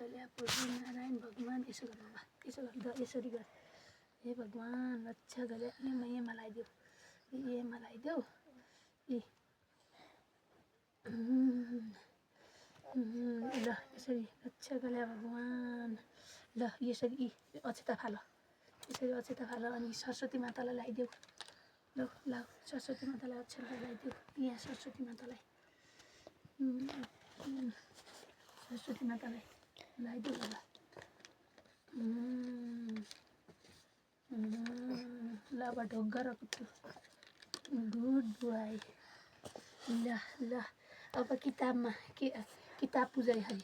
गल्या प्रभु नारायण भगवान। यसो गर बाबा, यसो गर, यसरी गर। हे भगवान रक्षा गल्या ये मलाई देऊ, ये मलाई देऊ। ल यसरी रक्षा गल्या भगवान। ल यसरी अक्षता फाल, यसरी अक्षता फाल अनि सरस्वती मातालाई लगाइदेऊ। ल ल सरस्वती मातालाई अक्षता लगाइदेऊ। यहाँ सरस्वती मातालाई, सरस्वती मातालाई लगाइदेऊ बाबा। ल अब ढोग गर कुट्टु। Good boy. ल ल अब किताबमा किताब पुजाइ हरि।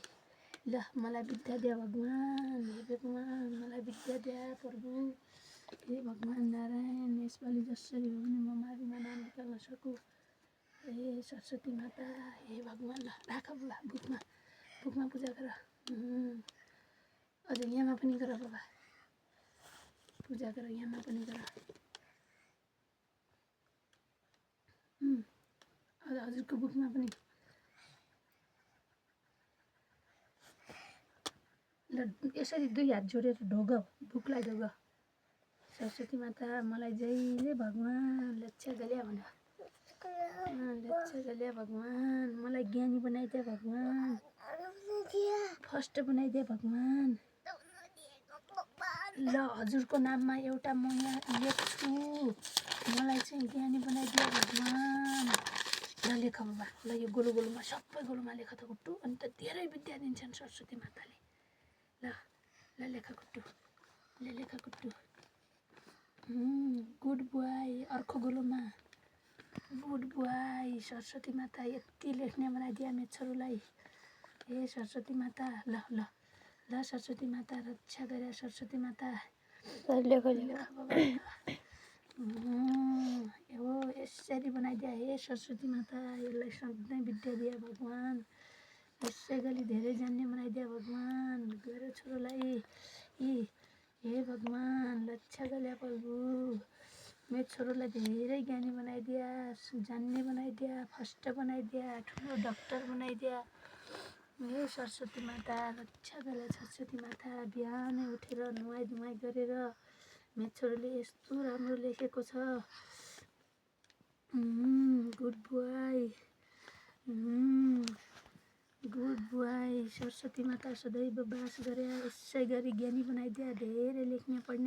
ल मलाई विद्या दे भगवान, हे भगवान मलाई विद्या दे प्रभु। हे भगवान नारायण, यसपालि जसरी हो भने म मारुमा नाम निकाल्न सकु। हे सरस्वती माता, हे भगवान। ल राख बाबा, बुकमा पूजा गर। अझ यहाँमा पनि गर बाबा, पूजा गर, यहाँमा पनि गर। हजुरको बुकमा पनि। ल यसरी दुई हात जोडेर ढोग, बुकलाई ढोग। सरस्वती माता मलाई जहिले भगवान रक्षा गल्या भन। रक्षा गल्या भगवान, मलाई ज्ञानी बनाइदिए भगवान, फर्स्ट बनाइदिए भगवान। ल हजुरको नाममा एउटा म यहाँ लेख्छु, मलाई चाहिँ ज्ञानी बनाइदिए भगवान। ल लेख बाबा, ल यो गोलोमा सबै गोलोमा लेख त कुट्टु, अनि त धेरै विद्या दिन्छन् सरस्वती माताले। ल ल लेख कुट्टु, ल लेख कुट्टु। Good boy. अर्को गोलोमा गुड बोय। सरस्वती माता यति लेख्ने बनाइदिए मेरो छोरोलाई। हे सरस्वती माता, ल ल ल सरस्वती माता रक्षा गरे सरस्वती माता। लेख बाबा। हो यसरी बनाइदिए हे सरस्वती माता, यसलाई सधैँ विद्या दिए भगवान। यसै गरी धेरै जान्ने बनाइदिए भगवान मेरो छोरोलाई। हे भगवान रक्षा गल्या प्रभु, मेरो छोरोलाई धेरै ज्ञानी बनाइदिया, जान्ने बनाइदिया, फर्स्ट बनाइदिया, ठुलो डक्टर बनाइदिया। हे सरस्वती माता रक्षा गल्या सरस्वती माता। बिहानै उठेर नुहाइ धुवाइ गरेर मेरो छोरोले यस्तो राम्रो लेखेको छ। Good boy, good boy. Saraswati माता सदैव बास गरे, यसै गरी ज्ञानी बनाइदिया, धेरै लेख्ने पढ्ने